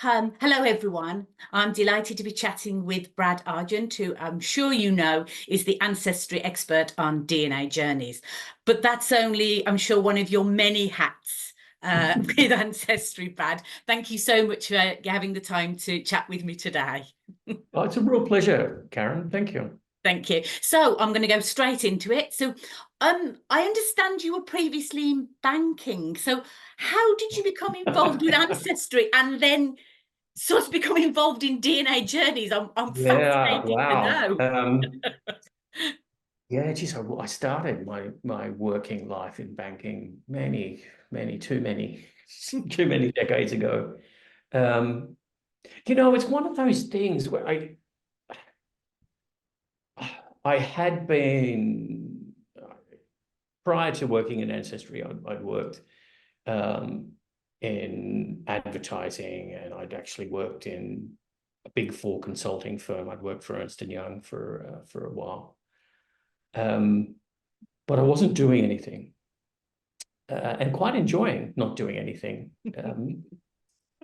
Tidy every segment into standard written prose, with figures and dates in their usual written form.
Hello, everyone. I'm delighted to be chatting with Brad Argent, who I'm sure you know is the ancestry expert on DNA journeys. But that's only, I'm sure, one of your many hats with Ancestry, Brad. Thank you so much for having the time to chat with me today. Oh, it's a real pleasure, Karen. Thank you. Thank you. So I'm going to go straight into it. So I understand you were previously in banking. So how did you become involved with Ancestry and then sort of become involved in DNA journeys? I'm Yeah, fascinated to wow. know. Yeah, geez, I started my working life in banking too many decades ago. It's one of those things where I had been prior to working in Ancestry, I'd worked in advertising, and I'd actually worked in a Big Four consulting firm. I'd worked for Ernst & Young for a while, but I wasn't doing anything, and quite enjoying not doing anything.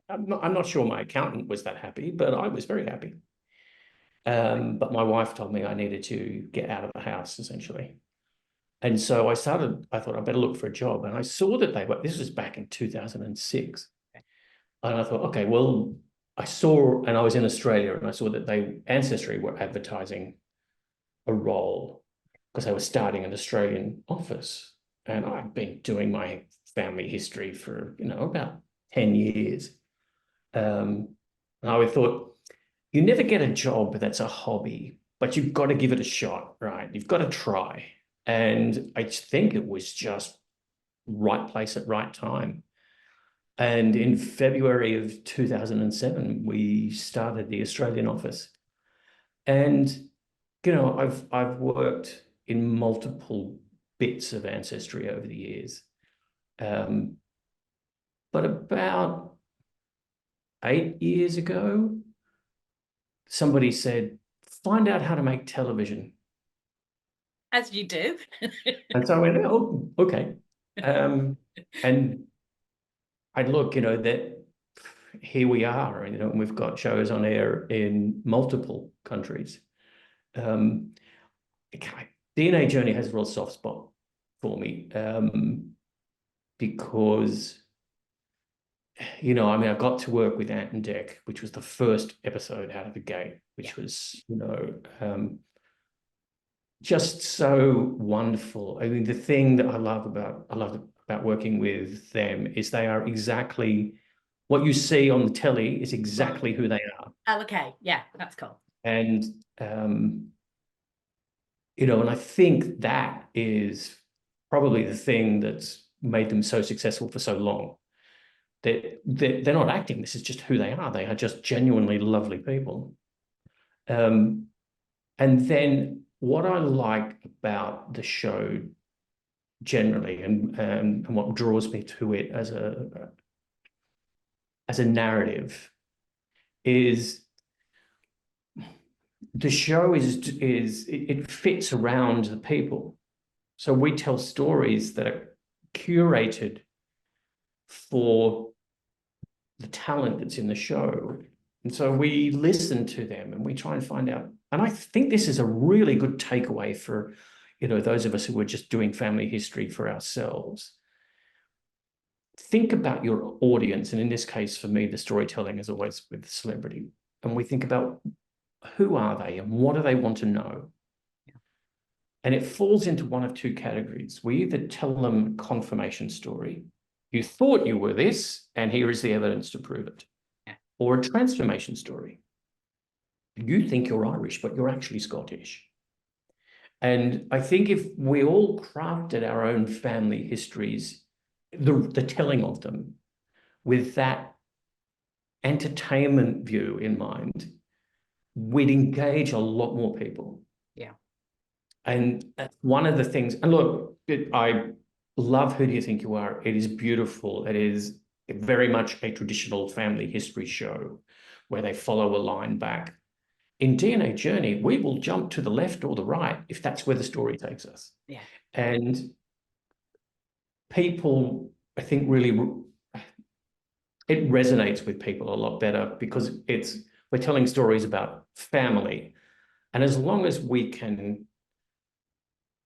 I'm not sure my accountant was that happy, but I was very happy. But my wife told me I needed to get out of the house, essentially. And so I thought I better look for a job. And I saw that this was back in 2006. And I thought, okay, well, and I was in Australia, and I saw that Ancestry were advertising a role because they were starting an Australian office. And I've been doing my family history for, about 10 years. And I thought, you never get a job that's a hobby, but you've got to give it a shot, right? You've got to try. And I think it was just right place at right time. And in February of 2007, we started the Australian office. And, I've worked in multiple bits of Ancestry over the years. But about 8 years ago, somebody said, find out how to make television. As you do. And so I went, oh, okay. And I look, that here we are, and we've got shows on air in multiple countries. DNA Journey has a real soft spot for me, because, I got to work with Ant Dec, which was the first episode out of the gate, which was, just so wonderful. I mean, the thing that I love about working with them is they are exactly what you see on the telly is exactly who they are. Oh, okay. Yeah, that's cool. And, and I think that is probably the thing that's made them so successful for so long. They're not acting. This is just who they are. They are just genuinely lovely people. And then what I like about the show generally, and what draws me to it as a narrative, is the show it fits around the people. So we tell stories that are curated for the talent that's in the show. And so we listen to them and we try and find out. And I think this is a really good takeaway for, those of us who are just doing family history for ourselves. Think about your audience. And in this case, for me, the storytelling is always with celebrity. And we think about who are they and what do they want to know? Yeah. And it falls into one of two categories. We either tell them a confirmation story. You thought you were this, and here is the evidence to prove it. Yeah. Or a transformation story. You think you're Irish, but you're actually Scottish. And I think if we all crafted our own family histories, the telling of them, with that entertainment view in mind, we'd engage a lot more people. Yeah. And one of the things, and look, I love Who Do You Think You Are? It is beautiful. It is very much a traditional family history show where they follow a line back. In DNA Journey, we will jump to the left or the right if that's where the story takes us. Yeah. And people, I think, really it resonates with people a lot better because we're telling stories about family. And as long as we can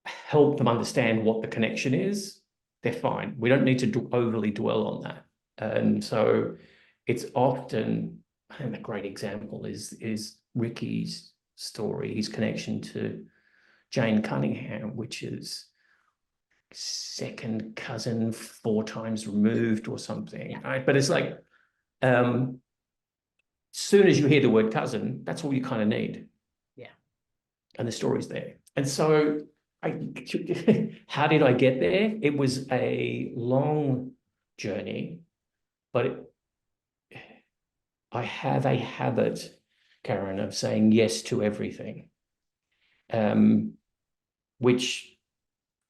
help them understand what the connection is, they're fine. We don't need to overly dwell on that. And so it's often, I think a great example is Ricky's story, his connection to Jane Cunningham, which is second cousin 4 times removed or something, right? But it's like, soon as you hear the word cousin, that's all you kind of need. Yeah. And the story's there. And so how did I get there? It was a long journey, but I have a habit, Karen, of saying yes to everything, which,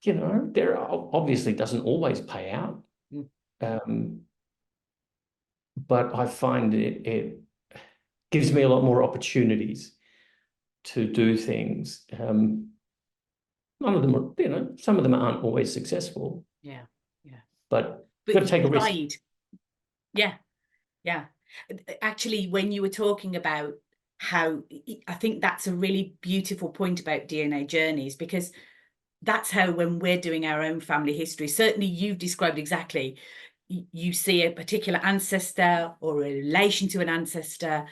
you know, there obviously doesn't always pay out. But I find it gives me a lot more opportunities to do things. None of them are, you know, some of them aren't always successful. Yeah. But you've got to take a risk. Yeah. Actually, when you were talking about how, I think that's a really beautiful point about DNA journeys, because that's how, when we're doing our own family history, certainly you've described exactly, you see a particular ancestor or a relation to an ancestor,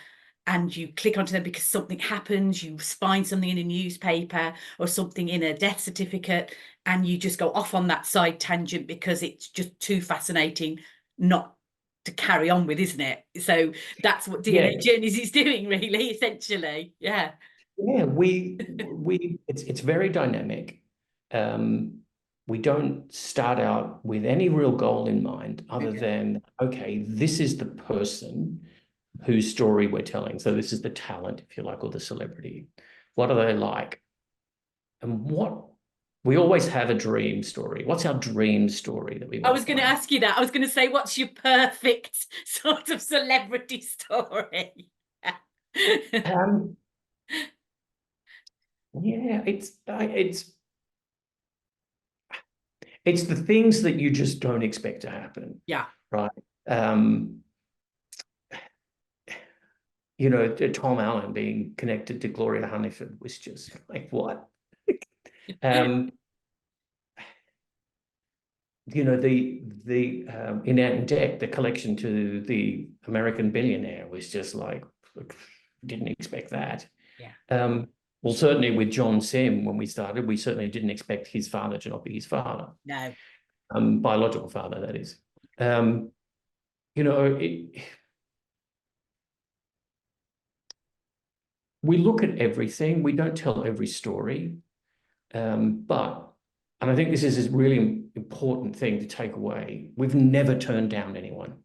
and you click onto them because something happens, you find something in a newspaper or something in a death certificate, and you just go off on that side tangent because it's just too fascinating not to carry on with, isn't it? So that's what DNA Journeys is doing, really, essentially. Yeah, it's very dynamic. We don't start out with any real goal in mind other than, okay, this is the person whose story we're telling. So this is the talent, if you like, or the celebrity. What are they like? And we always have a dream story. What's our dream story that we want? I was going to ask you that. I was going to say, what's your perfect sort of celebrity story? It's the things that you just don't expect to happen. Yeah. Right. You know, Tom Allen being connected to Gloria Hunniford was just like, what? You know, the in Ant Dec, the collection to the American billionaire was just like, didn't expect that. Yeah. Well, certainly with John Sim, when we started, we certainly didn't expect his father to not be his father. No. Biological father, that is. You know, we look at everything. We don't tell every story. And I think this is a really important thing to take away. We've never turned down anyone.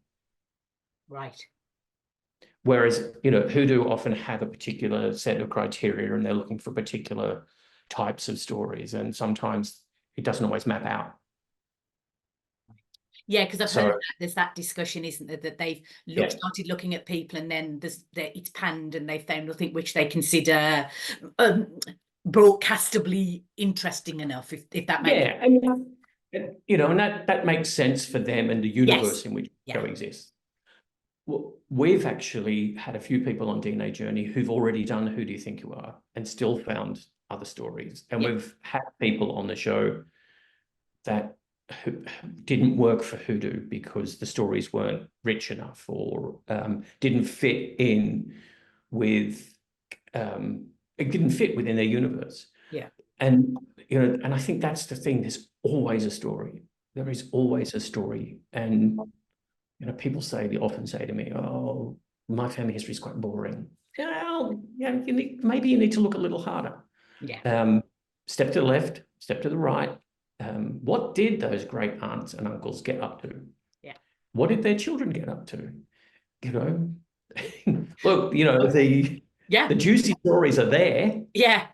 Right. Whereas, you know, Hoodoo often have a particular set of criteria and they're looking for particular types of stories. And sometimes it doesn't always map out. Yeah, because I've heard there's that discussion, isn't there, that they've started looking at people and then it's panned and they've found nothing which they consider broadcastably interesting enough, if that makes sense. And, you know, and that makes sense for them and the universe in which it coexists. Well, we've actually had a few people on DNA Journey who've already done Who Do You Think You Are and still found other stories. And we've had people on the show that didn't work for Hoodoo because the stories weren't rich enough or didn't fit in with, it didn't fit within their universe. Yeah. And, you know, and I think that's the thing. There's always a story. There is always a story. And, you know, people often say to me, oh, my family history is quite boring. Well, yeah, maybe you need to look a little harder. Yeah. Step to the left, step to the right. What did those great aunts and uncles get up to? Yeah. What did their children get up to? You know, look, you know, the juicy stories are there. Yeah.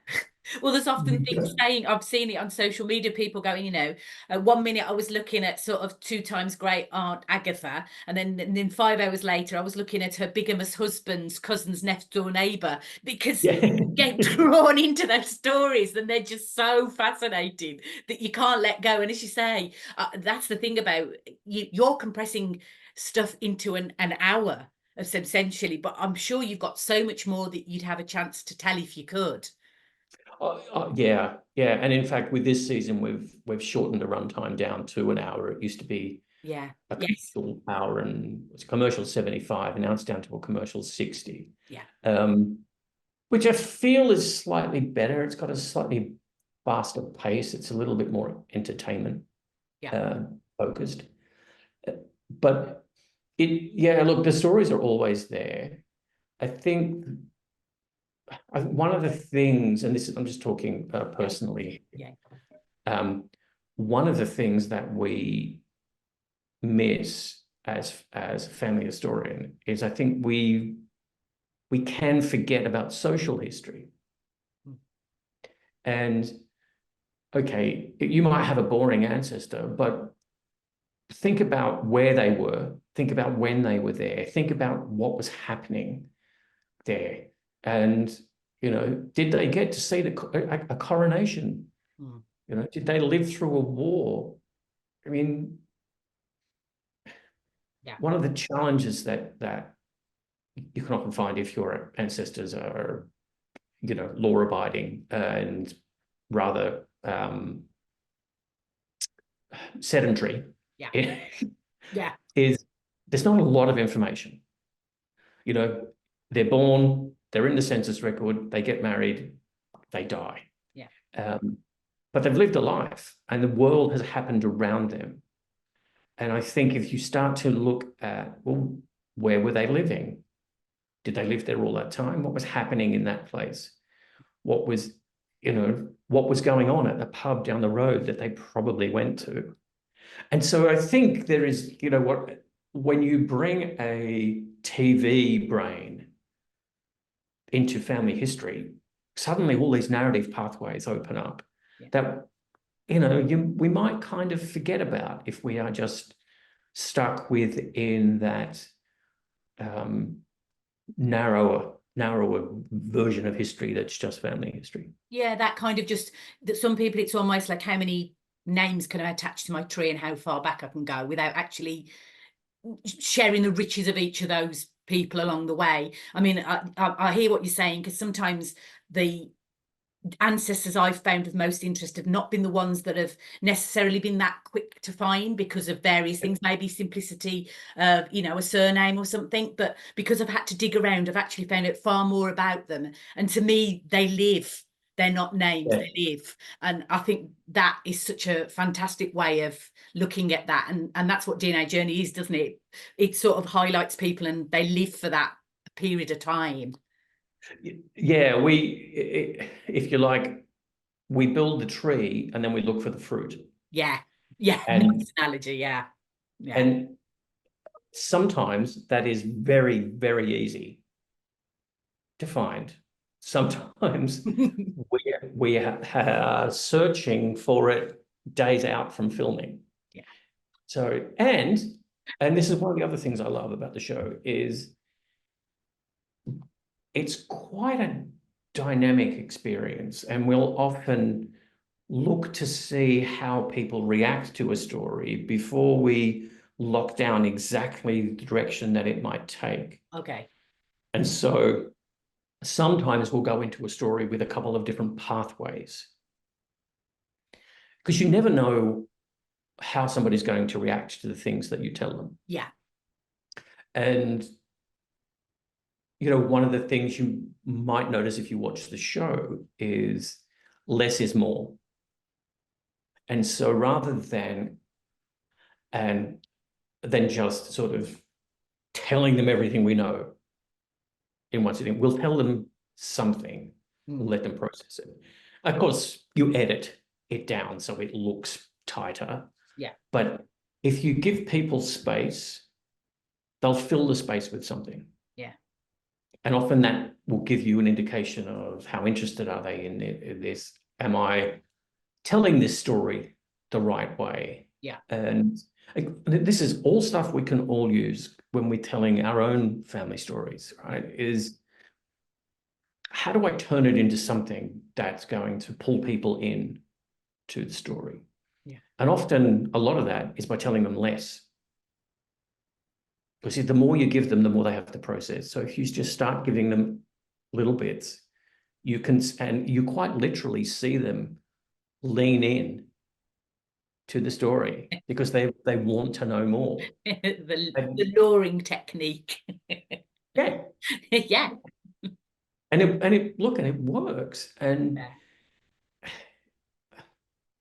Well, there's often things saying, I've seen it on social media, people going, 1 minute I was looking at sort of 2 times great aunt Agatha, and then 5 hours later I was looking at her bigamous husband's cousin's next door neighbour, because Yeah. you get drawn into those stories and they're just so fascinating that you can't let go. And as you say, that's the thing about you're compressing stuff into an hour essentially, but I'm sure you've got so much more that you'd have a chance to tell if you could. Yeah. And in fact, with this season, we've shortened the runtime down to an hour. It used to be Yeah. a Yes. commercial hour, and it's commercial 75, and now it's down to a commercial 60. Yeah. Which I feel is slightly better. It's got a slightly faster pace. It's a little bit more entertainment focused. But look, the stories are always there. I think one of the things, and this is, I'm just talking personally, one of the things that we miss as a family historian is, I think we can forget about social history. And okay, you might have a boring ancestor, but think about where they were, think about when they were there, think about what was happening there. And, did they get to see a coronation? Did they live through a war? I mean, one of the challenges that you can often find if your ancestors are, law-abiding and rather sedentary, is there's not a lot of information. They're born, they're in the census record, they get married, they die. But they've lived a life, and the world has happened around them. And I think if you start to look at, well, where were they living? Did they live there all that time? What was happening in that place? What was going on at the pub down the road that they probably went to? And so I think there is, when you bring a TV brain into family history, suddenly all these narrative pathways open up that, we might kind of forget about if we are just stuck within that narrower version of history that's just family history. Yeah, that kind of just, that some people, it's almost like, how many names can I attach to my tree and how far back I can go, without actually sharing the riches of each of those people along the way. I mean, I hear what you're saying, because sometimes the ancestors I've found of most interest have not been the ones that have necessarily been that quick to find because of various things, maybe simplicity of, a surname or something, but because I've had to dig around, I've actually found out far more about them. And to me, they live. They're not names, they live. And I think that is such a fantastic way of looking at that. And that's what DNA Journey is, doesn't it? It sort of highlights people and they live for that period of time. Yeah, if you like, we build the tree and then we look for the fruit. Yeah, nice analogy, And sometimes that is very, very easy to find. Sometimes we are searching for it days out from filming. So, and this is one of the other things I love about the show is it's quite a dynamic experience, and we'll often look to see how people react to a story before we lock down exactly the direction that it might take. Okay. And so sometimes we'll go into a story with a couple of different pathways, because you never know how somebody's going to react to the things that you tell them. Yeah. And one of the things you might notice if you watch the show is less is more. And so rather than just sort of telling them everything we know in one sitting, we'll tell them something, let them process it. Of course, you edit it down so it looks tighter. Yeah. But if you give people space, they'll fill the space with something. Yeah. And often that will give you an indication of how interested are they in this. Am I telling this story the right way? Yeah. And this is all stuff we can all use when we're telling our own family stories, right? Is how do I turn it into something that's going to pull people in to the story? Yeah. And often a lot of that is by telling them less. Because the more you give them, the more they have to process. So if you just start giving them little bits, you can, and you quite literally see them lean in to the story because they want to know more. the luring technique. Yeah. Yeah. And it works. And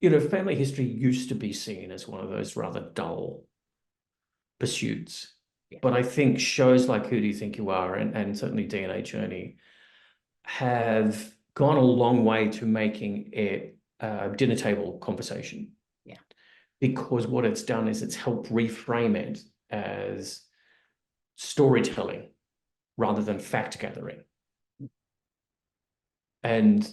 you know, family history used to be seen as one of those rather dull pursuits. Yeah. But I think shows like Who Do You Think You Are and certainly DNA Journey have gone a long way to making it a dinner table conversation. Yeah. Because what it's done is it's helped reframe it as storytelling rather than fact gathering. And,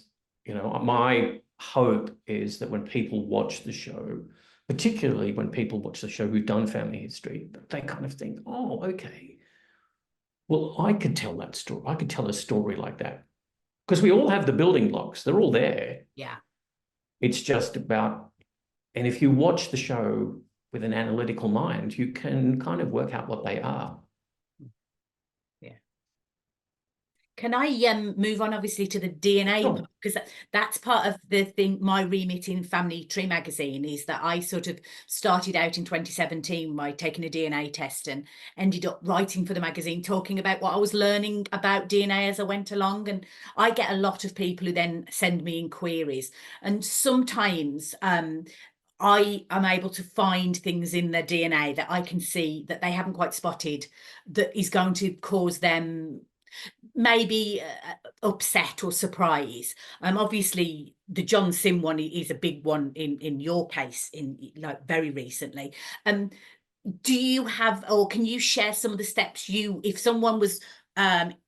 you know, my hope is that when people watch the show, particularly when people watch the show who've done family history, they kind of think, oh, okay, well, I could tell that story. I could tell a story like that. Because we all have the building blocks. They're all there. Yeah. It's just about, and if you watch the show with an analytical mind, you can kind of work out what they are. Yeah. Can I move on, obviously, to the DNA? Sure. Because that's part of the thing. My remit in Family Tree magazine is that I sort of started out in 2017 by taking a DNA test and ended up writing for the magazine, talking about what I was learning about DNA as I went along. And I get a lot of people who then send me inquiries, and sometimes I am able to find things in their DNA that I can see that they haven't quite spotted that is going to cause them maybe upset or surprise. Obviously the John Sim one is a big one in your case, in like very recently. Do you have, or can you share some of the steps if someone was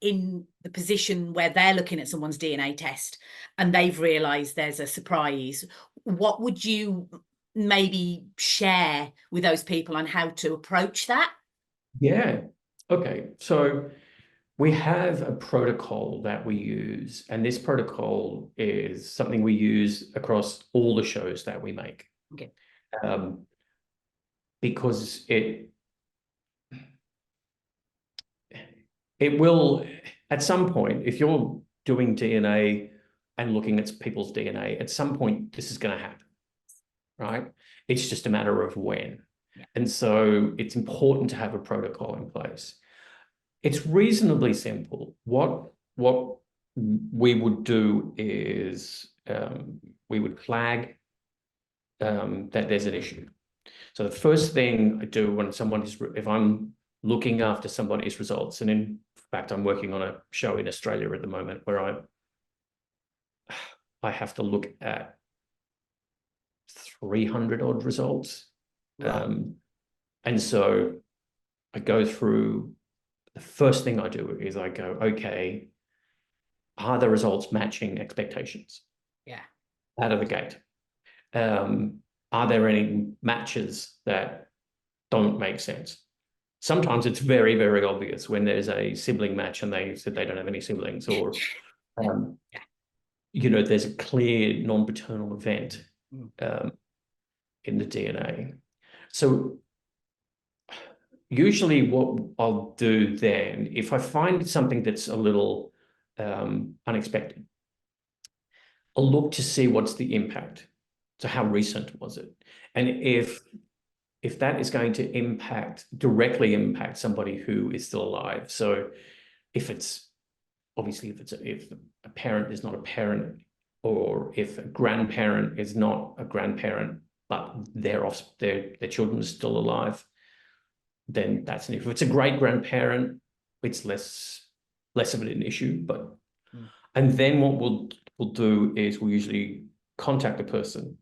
in the position where they're looking at someone's DNA test and they've realized there's a surprise, what would you maybe share with those people on how to approach that? Yeah. Okay. So we have a protocol that we use, and this protocol is something we use across all the shows that we make. Okay. Because it will, at some point, if you're doing DNA and looking at people's DNA, at some point this is going to happen, right? It's just a matter of when. Yeah. And so it's important to have a protocol in place. It's reasonably simple. What we would do is we would flag that there's an issue. So the first thing I do when if I'm looking after somebody's results, and in fact, I'm working on a show in Australia at the moment where I have to look at 300 odd results. Right. And so I go through, the first thing I do is I go, okay, are the results matching expectations? Yeah. Out of the gate. Are there any matches that don't make sense? Sometimes it's very, very obvious when there's a sibling match and they said they don't have any siblings, or you know, there's a clear non-paternal event in the DNA. So usually what I'll do then, if I find something that's a little unexpected, I'll look to see what's the impact. So how recent was it? And if that is going to directly impact somebody who is still alive. So if a parent is not a parent, or if a grandparent is not a grandparent, but their children are still alive, then that's an issue. If it's a great grandparent, it's less of an issue. But and then what we'll do is we'll usually contact the person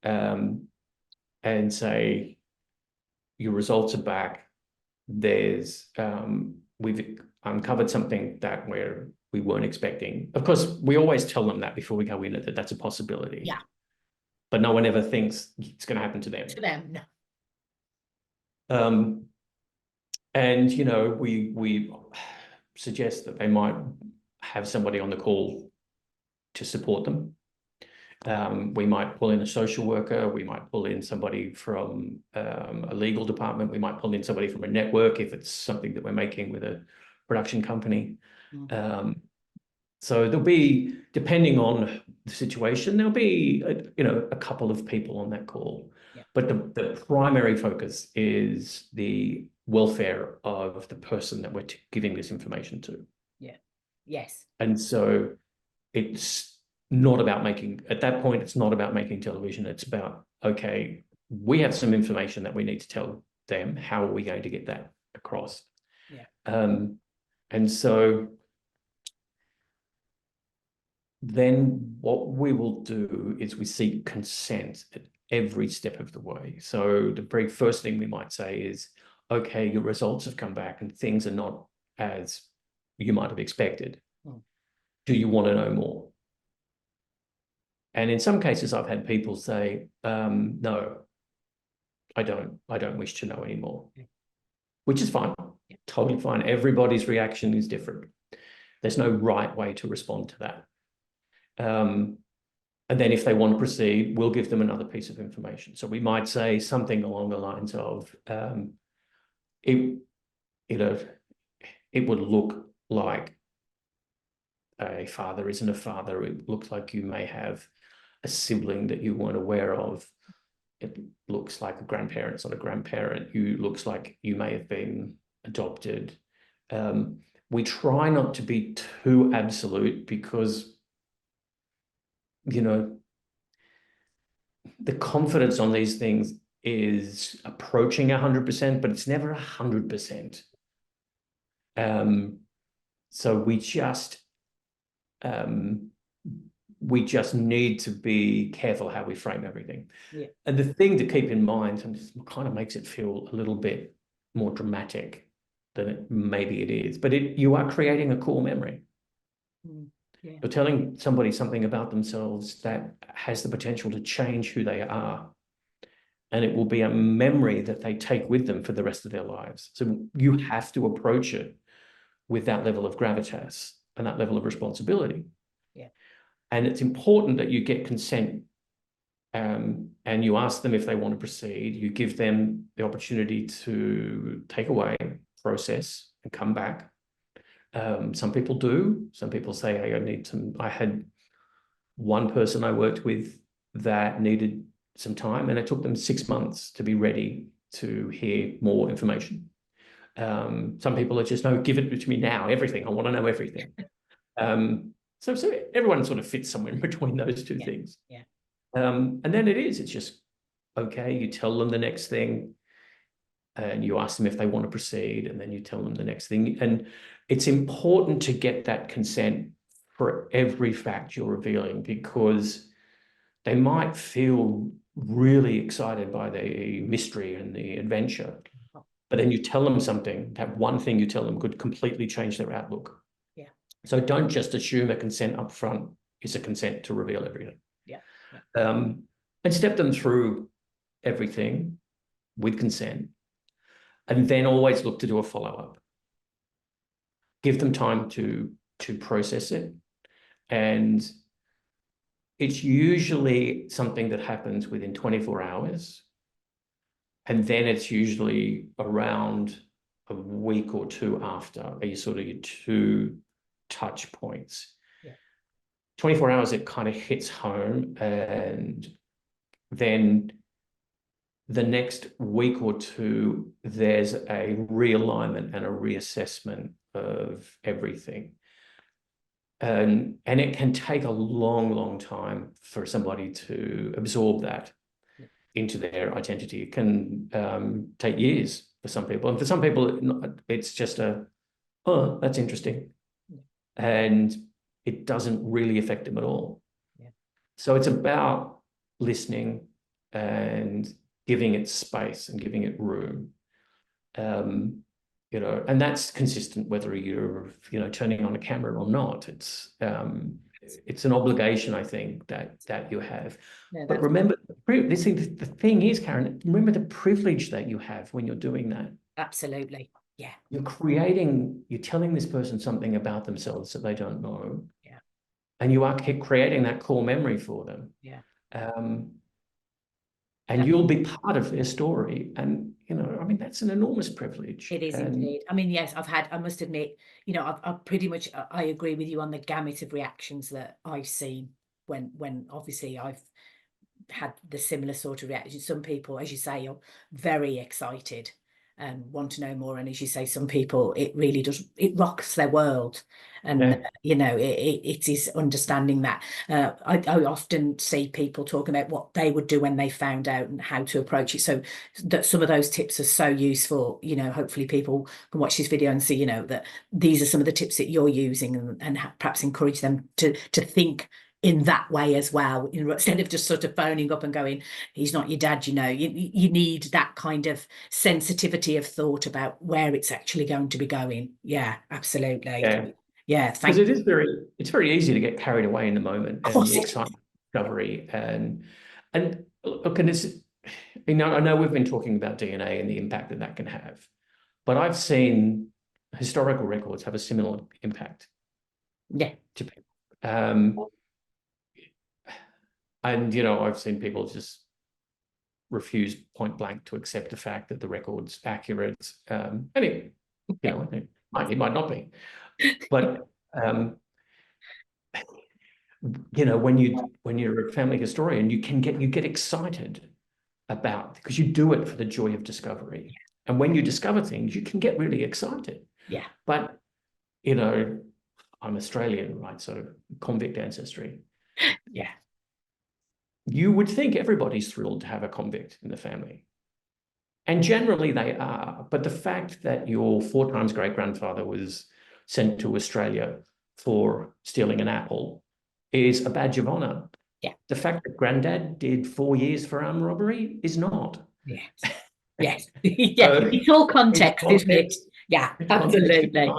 and say, your results are back. There's we've uncovered something that we weren't expecting. Of course, we always tell them that before we go in, that that's a possibility. Yeah. But no one ever thinks it's going to happen to them. To them, no. And, you know, we suggest that they might have somebody on the call to support them. We might pull in a social worker. We might pull in somebody from a legal department. We might pull in somebody from a network if it's something that we're making with a production company. So there'll be, depending on the situation, there'll be, a couple of people on that call. Yeah. But the primary focus is the welfare of the person that we're giving this information to. Yeah. Yes. And so it's not about at that point, it's not about making television. It's about, okay, we have some information that we need to tell them. How are we going to get that across? Yeah. And so then what we will do is we seek consent at every step of the way. So the very first thing we might say is, okay, your results have come back and things are not as you might have expected. Do you want to know more? And in some cases, I've had people say, no, I don't wish to know anymore, which is fine, totally fine. Everybody's reaction is different. There's no right way to respond to that. And then if they want to proceed, we'll give them another piece of information. So we might say something along the lines of, it would look like a father isn't a father. It looks like you may have a sibling that you weren't aware of. It looks like a grandparent's not a grandparent. Looks like you may have been adopted. We try not to be too absolute because, the confidence on these things is approaching 100%, but it's never 100%. So we just need to be careful how we frame everything. Yeah. And the thing to keep in mind, and this kind of makes it feel a little bit more dramatic than maybe it is, but you are creating a core memory. Yeah. You're telling somebody something about themselves that has the potential to change who they are. And it will be a memory that they take with them for the rest of their lives. So you have to approach it with that level of gravitas and that level of responsibility. Yeah. And it's important that you get consent, and you ask them if they want to proceed. You give them the opportunity to take away, process, and come back. Some people do. Some people say, hey, I had one person I worked with that needed some time, and it took them 6 months to be ready to hear more information. Some people are just, no, give it to me now, everything. I want to know everything. So everyone sort of fits somewhere in between those two things. Yeah. And then it's just, okay, you tell them the next thing and you ask them if they want to proceed, and then you tell them the next thing. And it's important to get that consent for every fact you're revealing, because they might feel really excited by the mystery and the adventure. But then you tell them something, that one thing you tell them could completely change their outlook. Yeah. So don't just assume a consent up front is a consent to reveal everything. Yeah. And step them through everything with consent, and then always look to do a follow-up. Give them time to process it. And it's usually something that happens within 24 hours. And then it's usually around a week or two after are you sort of your two touch points. Yeah. 24 hours, it kind of hits home. And then the next week or two, there's a realignment and a reassessment of everything. And it can take a long, long time for somebody to absorb that into their identity. It can take years for some people. And for some people, it's just oh, that's interesting. And it doesn't really affect them at all. Yeah. So it's about listening and giving it space and giving it room. you know, and that's consistent whether you're, you know, turning on a camera or not. It's an obligation, I think, that you have. No, But remember, the thing is, Karen, remember the privilege that you have when you're doing that. absolutely. Yeah. You're telling this person something about themselves that they don't know. Yeah. And you are creating that core memory for them. Yeah. And you'll be part of their story. And, you know, I mean, that's an enormous privilege. It is indeed. I mean, yes, I must admit, you know, I've pretty much, I agree with you on the gamut of reactions that I've seen when obviously I've had the similar sort of reaction. Some people, as you say, are very excited and want to know more. And as you say, some people, it really does, it rocks their world. And, you know, it is understanding that. I often see people talking about what they would do when they found out and how to approach it. So that some of those tips are so useful. You know, hopefully people can watch this video and see, you know, that these are some of the tips that you're using, and perhaps encourage them to think in that way as well, you know, instead of just sort of phoning up and going, he's not your dad, you know. You need that kind of sensitivity of thought about where it's actually going to be going. Yeah, absolutely. Yeah, thank you. Because it's very easy to get carried away in the moment and the excitement of discovery. And look, and it's, you know, I know we've been talking about DNA and the impact that that can have, but I've seen historical records have a similar impact. Yeah. To people. And, you know, I've seen people just refuse point blank to accept the fact that the record's accurate. And it, you know, it might not be. But, you know, when you're a family historian, you get excited about, because you do it for the joy of discovery. And when you discover things, you can get really excited. Yeah. But, you know, I'm Australian, right? So convict ancestry. Yeah. You would think everybody's thrilled to have a convict in the family. And generally they are. But the fact that your 4 times great-grandfather was sent to Australia for stealing an apple is a badge of honor. Yeah. The fact that granddad did 4 years for armed robbery is not. Yes. Yes. Yeah. It's all context, isn't it? Yeah, absolutely.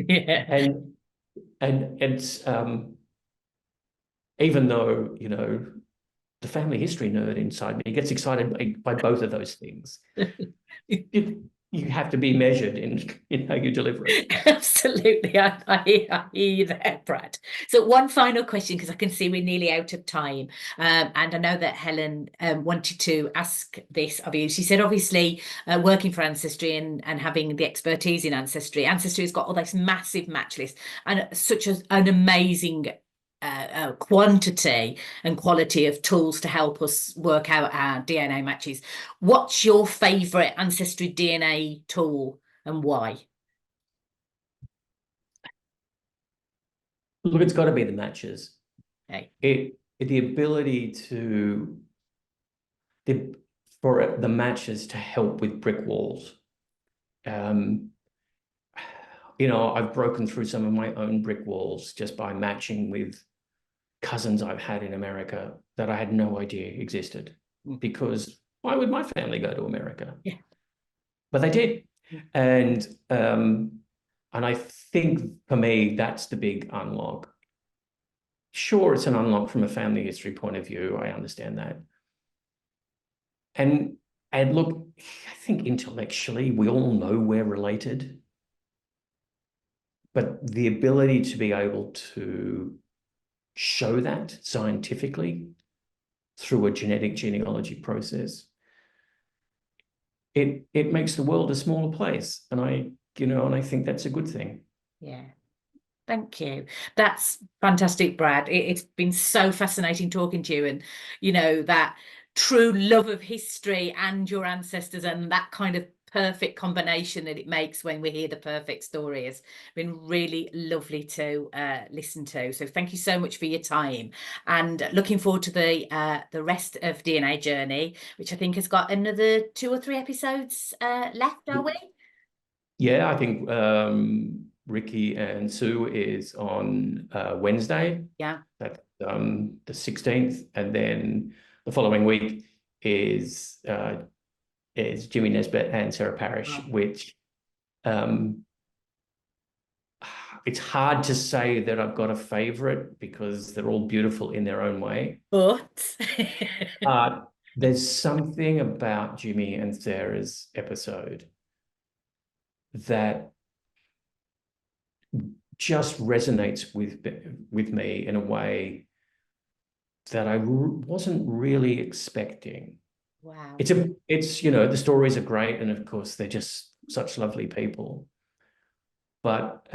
Yeah. And it's even though, you know, the family history nerd inside me gets excited by both of those things. You have to be measured in how you deliver it. Absolutely. I hear you there, Brad. So one final question, because I can see we're nearly out of time. And I know that Helen wanted to ask this of you. She said, obviously, working for Ancestry and having the expertise in Ancestry has got all this massive match list and such an amazing quantity and quality of tools to help us work out our DNA matches. What's your favourite Ancestry DNA tool and why? Look, it's got to be the matches. Okay. The ability for the matches to help with brick walls. You know, I've broken through some of my own brick walls just by matching with cousins I've had in America that I had no idea existed. Because why would my family go to America? Yeah. But they did. And I think for me, that's the big unlock. Sure, it's an unlock from a family history point of view. I understand that. And look, I think intellectually, we all know we're related. But the ability to be able to show that scientifically through a genealogy process, it makes the world a smaller place. And I think that's a good thing. Yeah. Thank you. That's fantastic, Brad. It's been so fascinating talking to you, and, you know, that true love of history and your ancestors and that kind of perfect combination that it makes when we hear the perfect story has been really lovely to listen to. So thank you so much for your time, and looking forward to the rest of DNA Journey, which I think has got another 2 or 3 episodes left, are we? Yeah, I think Ricky and Sue is on Wednesday. Yeah. That's the 16th. And then the following week is Jimmy Nesbitt and Sarah Parish, which It's hard to say that I've got a favorite because they're all beautiful in their own way. But There's something about Jimmy and Sarah's episode that just resonates with me in a way that I wasn't really expecting. wow. It's you know, the stories are great, and of course they're just such lovely people. But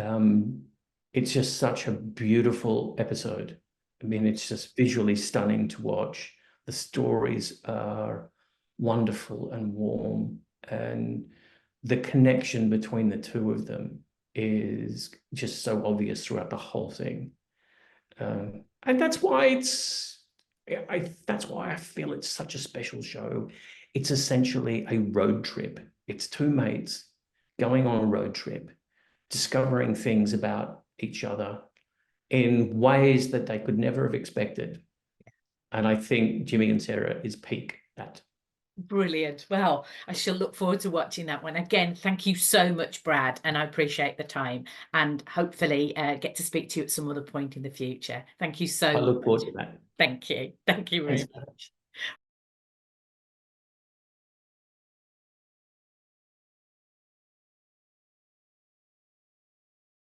it's just such a beautiful episode. I mean, it's just visually stunning to watch. The stories are wonderful and warm, and the connection between the two of them is just so obvious throughout the whole thing. And that's why that's why I feel it's such a special show. It's essentially a road trip. It's two mates going on a road trip, discovering things about each other in ways that they could never have expected. And I think Jimmy and Sarah is peak that. Brilliant. Well, I shall look forward to watching that one. Again, thank you so much, Brad, and I appreciate the time, and hopefully get to speak to you at some other point in the future. Thank you so I look much. forward to that. Thank you. Thank you very Thanks. much.